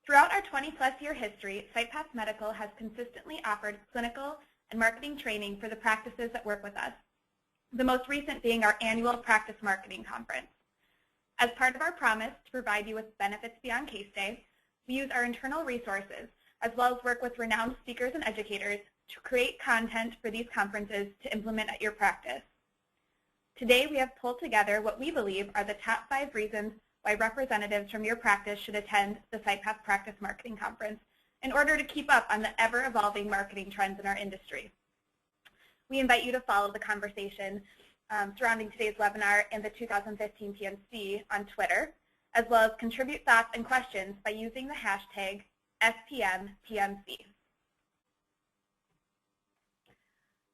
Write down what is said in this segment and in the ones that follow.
Throughout our 20-plus year history, Sightpath Medical has consistently offered clinical and marketing training for the practices that work with us, the most recent being our annual Practice Marketing Conference. As part of our promise to provide you with benefits beyond case day, we use our internal resources as well as work with renowned speakers and educators to create content for these conferences to implement at your practice. Today we have pulled together what we believe are the top 5 reasons why representatives from your practice should attend the Sightpath Practice Marketing Conference in order to keep up on the ever-evolving marketing trends in our industry. We invite you to follow the conversation surrounding today's webinar and the 2015 PMC on Twitter, as well as contribute thoughts and questions by using the hashtag SPMPMC.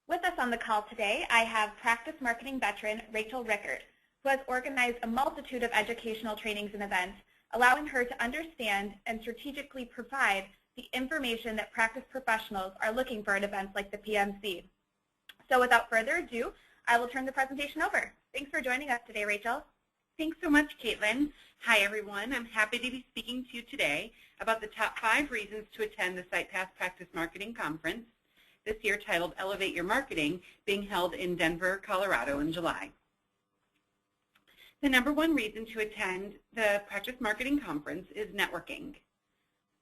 With us on the call today, I have practice marketing veteran Rachel Rickert, who has organized a multitude of educational trainings and events, allowing her to understand and strategically provide the information that practice professionals are looking for at events like the PMC. So without further ado, I will turn the presentation over. Thanks for joining us today, Rachel. Thanks so much, Caitlin. Hi, everyone. I'm happy to be speaking to you today about the top 5 reasons to attend the Sightpath Practice Marketing Conference, this year titled Elevate Your Marketing, being held in Denver, Colorado in July. The number 1 reason to attend the Practice Marketing Conference is networking.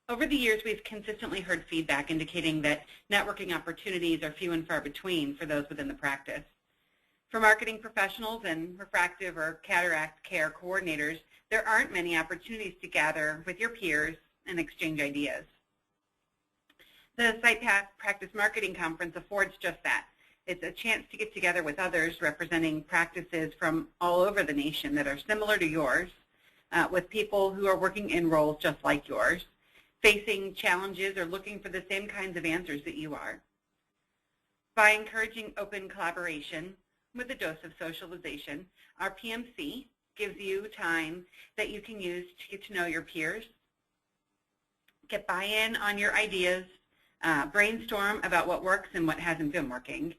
Over the years, we've consistently heard feedback indicating that networking opportunities are few and far between for those within the practice. For marketing professionals and refractive or cataract care coordinators, there aren't many opportunities to gather with your peers and exchange ideas. The Sightpath Practice Marketing Conference affords just that. It's a chance to get together with others representing practices from all over the nation that are similar to yours, with people who are working in roles just like yours, facing challenges or looking for the same kinds of answers that you are. By encouraging open collaboration with a dose of socialization, our PMC gives you time that you can use to get to know your peers, get buy-in on your ideas, brainstorm about what works and what hasn't been working,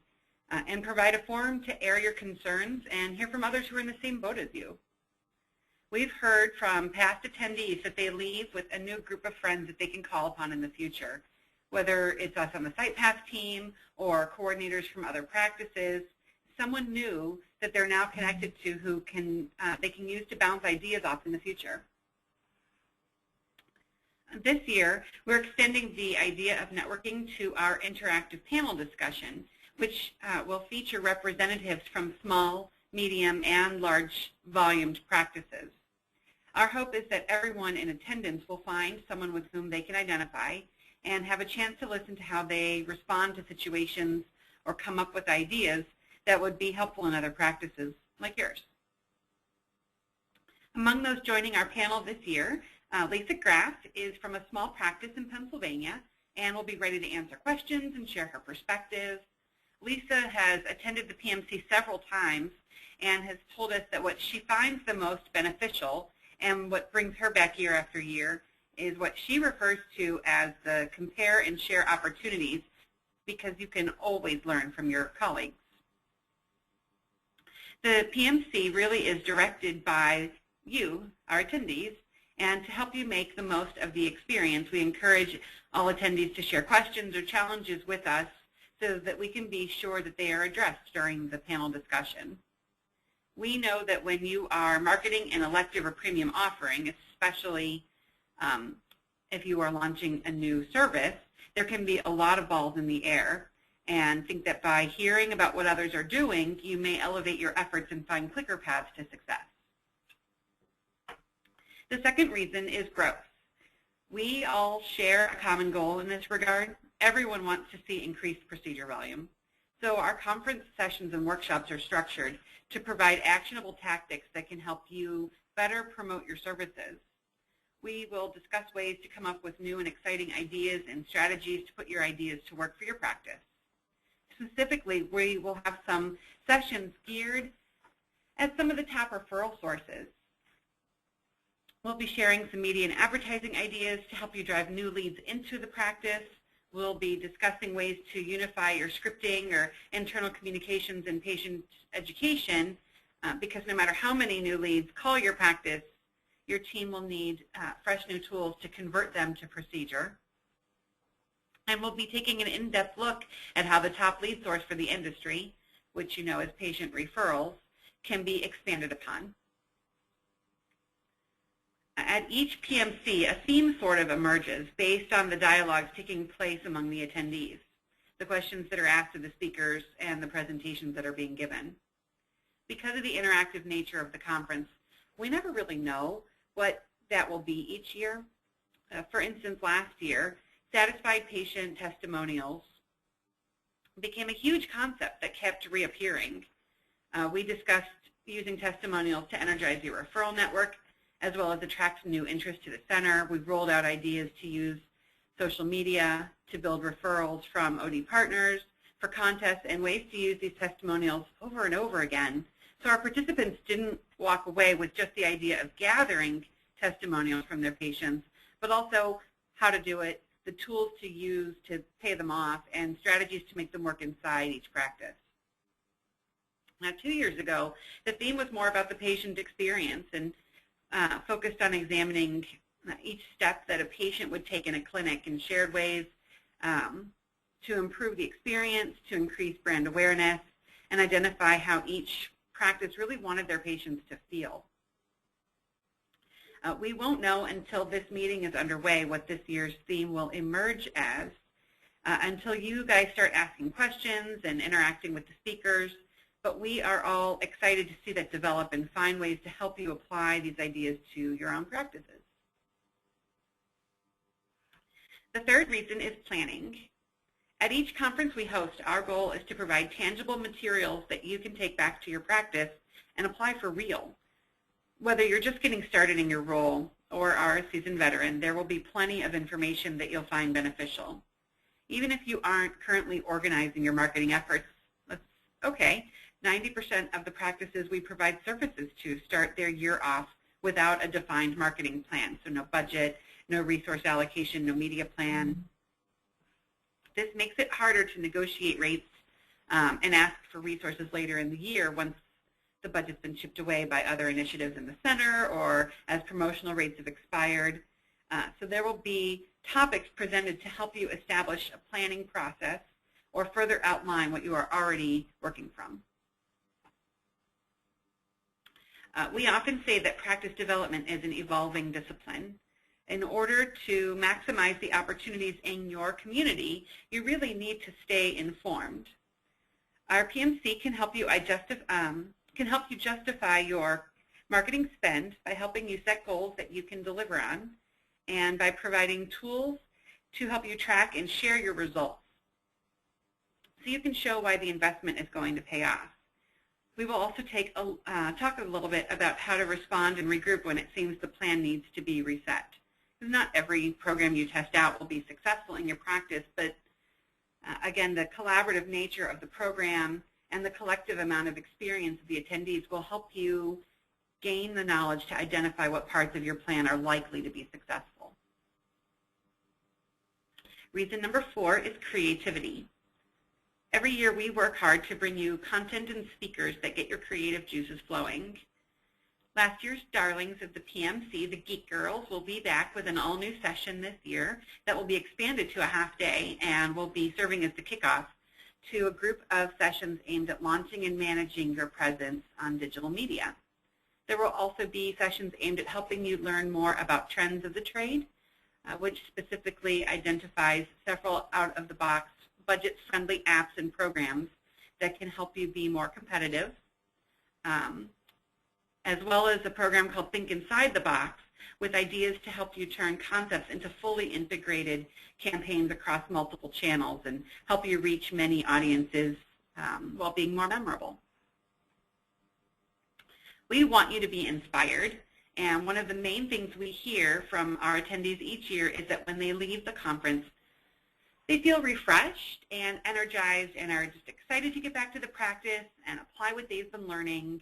and provide a forum to air your concerns and hear from others who are in the same boat as you. We've heard from past attendees that they leave with a new group of friends that they can call upon in the future, whether it's us on the Sightpath team or coordinators from other practices, someone new that they're now connected to who they can use to bounce ideas off in the future. This year, we're extending the idea of networking to our interactive panel discussion, which will feature representatives from small, medium, and large volumed practices. Our hope is that everyone in attendance will find someone with whom they can identify and have a chance to listen to how they respond to situations or come up with ideas that would be helpful in other practices like yours. Among those joining our panel this year, Lisa Graff is from a small practice in Pennsylvania and will be ready to answer questions and share her perspective. Lisa has attended the PMC several times and has told us that what she finds the most beneficial and what brings her back year after year is what she refers to as the compare and share opportunities, because you can always learn from your colleagues. The PMC really is directed by you, our attendees, and to help you make the most of the experience, we encourage all attendees to share questions or challenges with us so that we can be sure that they are addressed during the panel discussion. We know that when you are marketing an elective or premium offering, especially if you are launching a new service, there can be a lot of balls in the air, and think that by hearing about what others are doing, you may elevate your efforts and find quicker paths to success. The second reason is growth. We all share a common goal in this regard. Everyone wants to see increased procedure volume. So our conference sessions and workshops are structured to provide actionable tactics that can help you better promote your services. We will discuss ways to come up with new and exciting ideas and strategies to put your ideas to work for your practice. Specifically, we will have some sessions geared at some of the top referral sources. We'll be sharing some media and advertising ideas to help you drive new leads into the practice. We'll be discussing ways to unify your scripting or internal communications and patient education, because no matter how many new leads call your practice, your team will need fresh new tools to convert them to procedure. And we'll be taking an in-depth look at how the top lead source for the industry, which you know is patient referrals, can be expanded upon. At each PMC, a theme sort of emerges based on the dialogues taking place among the attendees, the questions that are asked of the speakers, and the presentations that are being given. Because of the interactive nature of the conference, we never really know what that will be each year. For instance, last year, satisfied patient testimonials became a huge concept that kept reappearing. We discussed using testimonials to energize your referral network, as well as attract new interest to the center. We've rolled out ideas to use social media to build referrals from OD partners, for contests, and ways to use these testimonials over and over again. So our participants didn't walk away with just the idea of gathering testimonials from their patients, but also how to do it, the tools to use to pay them off, and strategies to make them work inside each practice. Now, 2 years ago, the theme was more about the patient experience and focused on examining each step that a patient would take in a clinic and shared ways to improve the experience, to increase brand awareness, and identify how each practice really wanted their patients to feel. We won't know until this meeting is underway what this year's theme will emerge as, until you guys start asking questions and interacting with the speakers. But we are all excited to see that develop and find ways to help you apply these ideas to your own practices. The third reason is planning. At each conference we host, our goal is to provide tangible materials that you can take back to your practice and apply for real. Whether you're just getting started in your role or are a seasoned veteran, there will be plenty of information that you'll find beneficial. Even if you aren't currently organizing your marketing efforts, that's okay. 90% of the practices we provide services to start their year off without a defined marketing plan. So no budget, no resource allocation, no media plan. This makes it harder to negotiate rates and ask for resources later in the year once the budget's been chipped away by other initiatives in the center or as promotional rates have expired. So there will be topics presented to help you establish a planning process or further outline what you are already working from. We often say that practice development is an evolving discipline. In order to maximize the opportunities in your community, you really need to stay informed. Our PMC can help you justify your marketing spend by helping you set goals that you can deliver on, and by providing tools to help you track and share your results so you can show why the investment is going to pay off. We will also talk a little bit about how to respond and regroup when it seems the plan needs to be reset. Because not every program you test out will be successful in your practice, but again, the collaborative nature of the program and the collective amount of experience of the attendees will help you gain the knowledge to identify what parts of your plan are likely to be successful. Reason number 4 is creativity. Every year we work hard to bring you content and speakers that get your creative juices flowing. Last year's darlings of the PMC, the Geek Girls, will be back with an all-new session this year that will be expanded to a half-day and will be serving as the kickoff to a group of sessions aimed at launching and managing your presence on digital media. There will also be sessions aimed at helping you learn more about trends of the trade, which specifically identifies several out-of-the-box budget-friendly apps and programs that can help you be more competitive, as well as a program called Think Inside the Box with ideas to help you turn concepts into fully integrated campaigns across multiple channels and help you reach many audiences while being more memorable. We want you to be inspired, and one of the main things we hear from our attendees each year is that when they leave the conference, they feel refreshed and energized and are just excited to get back to the practice and apply what they've been learning.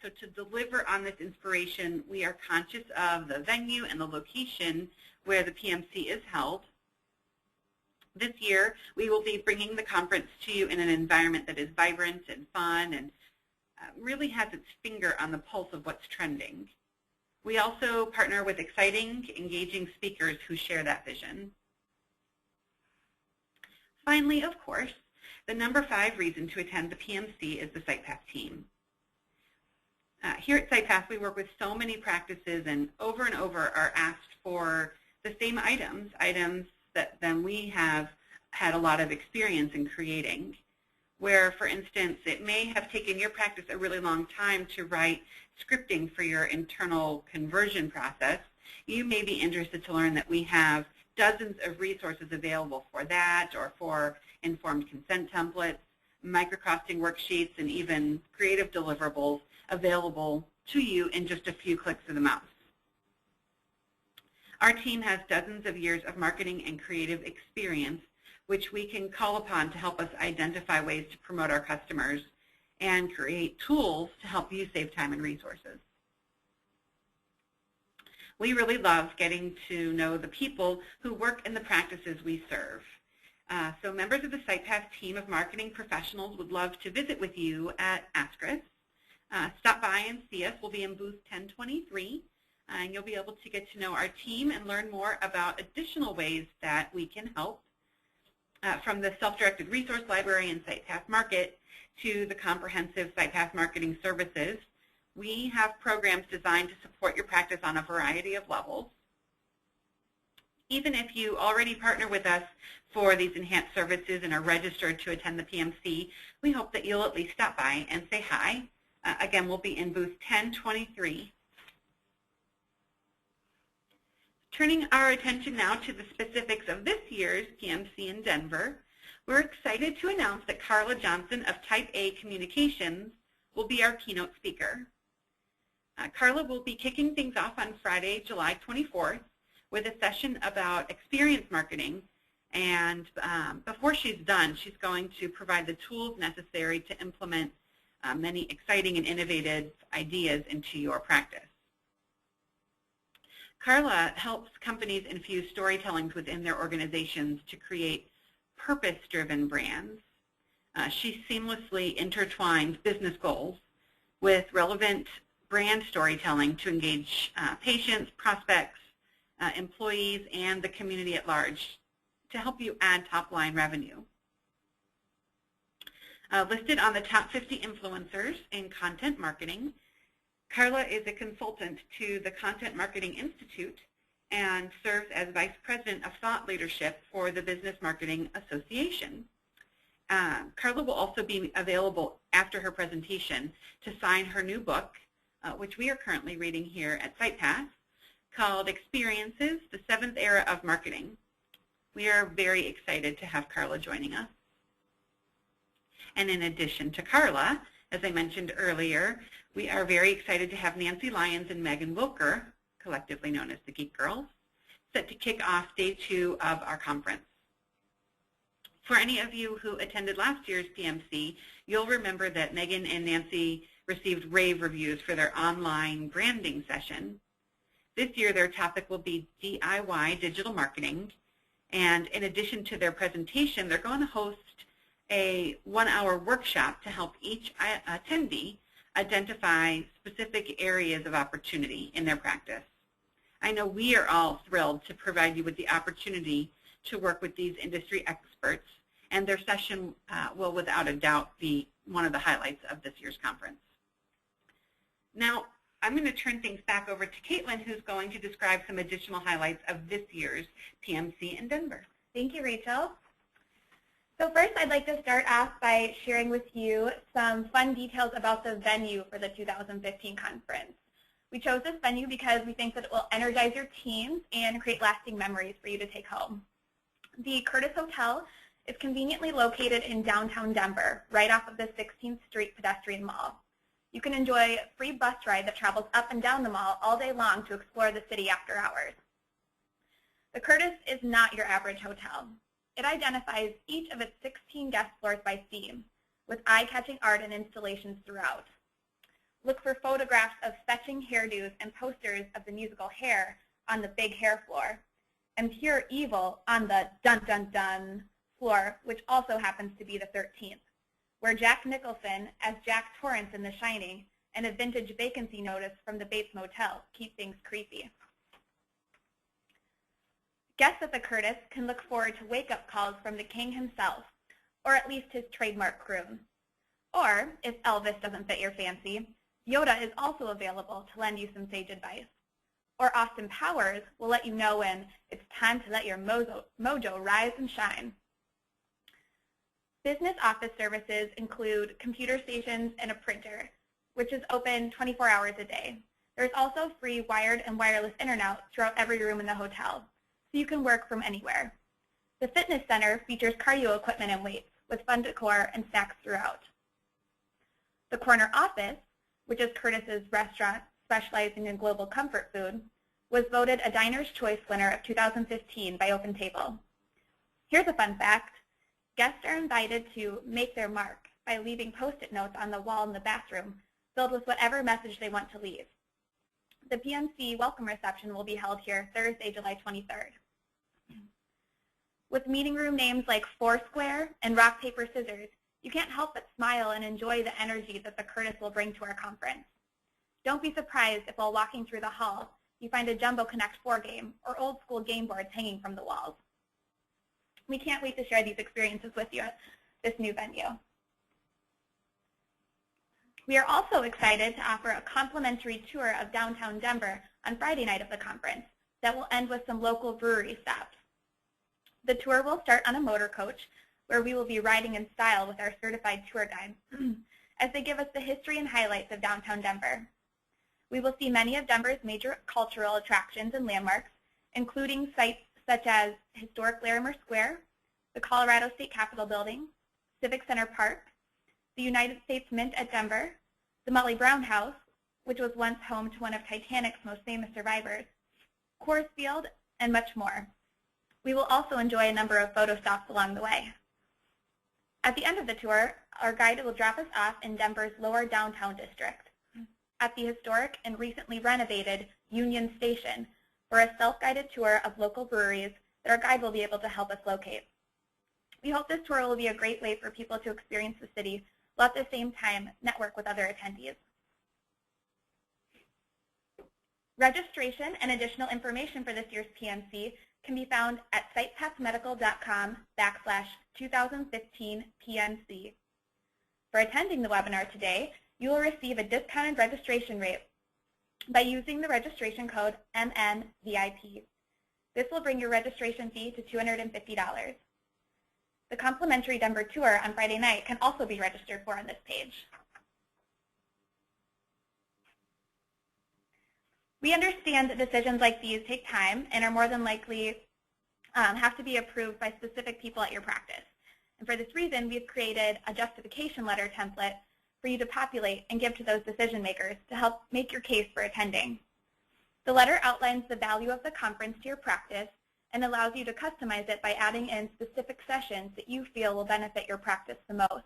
So to deliver on this inspiration, we are conscious of the venue and the location where the PMC is held. This year, we will be bringing the conference to you in an environment that is vibrant and fun and really has its finger on the pulse of what's trending. We also partner with exciting, engaging speakers who share that vision. Finally, of course, the number 5 reason to attend the PMC is the Sightpath team. Here at Sightpath, we work with so many practices and over are asked for the same items that then we have had a lot of experience in creating. Where, for instance, it may have taken your practice a really long time to write scripting for your internal conversion process, you may be interested to learn that we have dozens of resources available for that, or for informed consent templates, microcosting worksheets, and even creative deliverables available to you in just a few clicks of the mouse. Our team has dozens of years of marketing and creative experience, which we can call upon to help us identify ways to promote our customers and create tools to help you save time and resources. We really love getting to know the people who work in the practices we serve. So members of the Sightpath team of marketing professionals would love to visit with you at ASCRS. Stop by and see us. We'll be in booth 1023, and you'll be able to get to know our team and learn more about additional ways that we can help, from the self-directed resource library and Sightpath Market to the comprehensive Sightpath marketing services. We have programs designed to support your practice on a variety of levels. Even if you already partner with us for these enhanced services and are registered to attend the PMC, we hope that you'll at least stop by and say hi. Again, we'll be in booth 1023. Turning our attention now to the specifics of this year's PMC in Denver, we're excited to announce that Carla Johnson of Type A Communications will be our keynote speaker. Carla will be kicking things off on Friday, July 24th, with a session about experience marketing. And before she's done, she's going to provide the tools necessary to implement many exciting and innovative ideas into your practice. Carla helps companies infuse storytelling within their organizations to create purpose-driven brands. She seamlessly intertwines business goals with relevant brand storytelling to engage patients, prospects, employees, and the community at large to help you add top-line revenue. Listed on the top 50 influencers in content marketing, Carla is a consultant to the Content Marketing Institute and serves as Vice President of Thought Leadership for the Business Marketing Association. Carla will also be available after her presentation to sign her new book, which we are currently reading here at Sightpath, called Experiences, the Seventh Era of Marketing. We are very excited to have Carla joining us. And in addition to Carla, as I mentioned earlier, we are very excited to have Nancy Lyons and Megan Wilker, collectively known as the Geek Girls, set to kick off day 2 of our conference. For any of you who attended last year's PMC, you'll remember that Megan and Nancy received rave reviews for their online branding session. This year, their topic will be DIY digital marketing. And in addition to their presentation, they're going to host a 1-hour workshop to help each attendee identify specific areas of opportunity in their practice. I know we are all thrilled to provide you with the opportunity to work with these industry experts, and their session will without a doubt be one of the highlights of this year's conference. Now, I'm going to turn things back over to Caitlin, who's going to describe some additional highlights of this year's PMC in Denver. Thank you, Rachel. So first, I'd like to start off by sharing with you some fun details about the venue for the 2015 conference. We chose this venue because we think that it will energize your teams and create lasting memories for you to take home. The Curtis Hotel is conveniently located in downtown Denver, right off of the 16th Street pedestrian mall. You can enjoy a free bus ride that travels up and down the mall all day long to explore the city after hours. The Curtis is not your average hotel. It identifies each of its 16 guest floors by theme, with eye-catching art and installations throughout. Look for photographs of fetching hairdos and posters of the musical Hair on the big Hair floor, and Pure Evil on the Dun Dun Dun floor, which also happens to be the 13th, where Jack Nicholson as Jack Torrance in The Shining and a vintage vacancy notice from the Bates Motel keep things creepy. Guests at the Curtis can look forward to wake-up calls from the king himself, or at least his trademark groom. Or, if Elvis doesn't fit your fancy, Yoda is also available to lend you some sage advice. Or Austin Powers will let you know when it's time to let your mojo rise and shine. Business office services include computer stations and a printer, which is open 24 hours a day. There's also free wired and wireless internet throughout every room in the hotel, so you can work from anywhere. The fitness center features cardio equipment and weights, with fun decor and snacks throughout. The corner office, which is Curtis's restaurant specializing in global comfort food, was voted a Diner's Choice winner of 2015 by OpenTable. Here's a fun fact. Guests are invited to make their mark by leaving Post-it notes on the wall in the bathroom filled with whatever message they want to leave. The PMC welcome reception will be held here Thursday, July 23rd. With meeting room names like Foursquare and Rock, Paper, Scissors, you can't help but smile and enjoy the energy that the Curtis will bring to our conference. Don't be surprised if while walking through the hall, you find a Jumbo Connect 4 game or old school game boards hanging from the walls. We can't wait to share these experiences with you at this new venue. We are also excited to offer a complimentary tour of downtown Denver on Friday night of the conference that will end with some local brewery stops. The tour will start on a motor coach where we will be riding in style with our certified tour guide as they give us the history and highlights of downtown Denver. We will see many of Denver's major cultural attractions and landmarks, including sites such as historic Larimer Square, the Colorado State Capitol Building, Civic Center Park, the United States Mint at Denver, the Molly Brown House, which was once home to one of Titanic's most famous survivors, Coors Field, and much more. We will also enjoy a number of photo stops along the way. At the end of the tour, our guide will drop us off in Denver's lower downtown district at the historic and recently renovated Union Station for a self-guided tour of local breweries that our guide will be able to help us locate. We hope this tour will be a great way for people to experience the city while at the same time network with other attendees. Registration and additional information for this year's PMC can be found at sightpathmedical.com/2015PMC. For attending the webinar today, you will receive a discounted registration rate by using the registration code MNVIP. This will bring your registration fee to $250. The complimentary Denver tour on Friday night can also be registered for on this page. We understand that decisions like these take time and are more than likely have to be approved by specific people at your practice. And for this reason, we've created a justification letter template for you to populate and give to those decision makers to help make your case for attending. The letter outlines the value of the conference to your practice and allows you to customize it by adding in specific sessions that you feel will benefit your practice the most.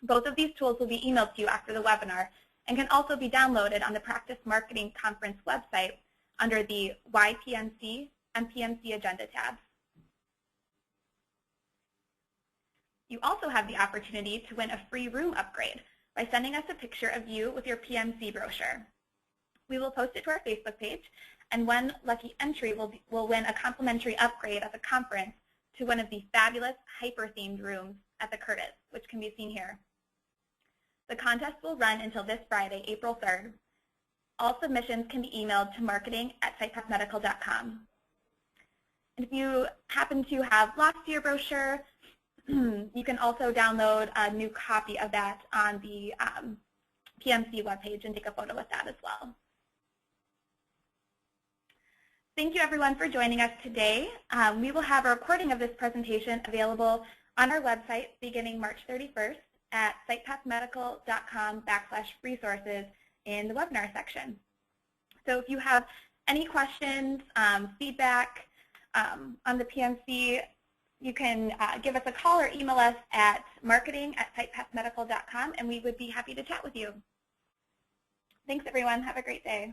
Both of these tools will be emailed to you after the webinar and can also be downloaded on the Practice Marketing Conference website under the Why PMC and PMC Agenda tabs. You also have the opportunity to win a free room upgrade by sending us a picture of you with your PMC brochure. We will post it to our Facebook page, and one lucky entry will win a complimentary upgrade at the conference to one of the fabulous hyper-themed rooms at the Curtis, which can be seen here. The contest will run until this Friday, April 3rd. All submissions can be emailed to marketing@sightpathmedical.com. And if you happen to have lost your brochure, you can also download a new copy of that on the PMC webpage and take a photo with that as well. Thank you everyone for joining us today. We will have a recording of this presentation available on our website beginning March 31st at sightpathmedical.com/resources in the webinar section. So if you have any questions, feedback on the PMC, you can give us a call or email us at marketing@sightpathmedical.com, and we would be happy to chat with you. Thanks everyone. Have a great day.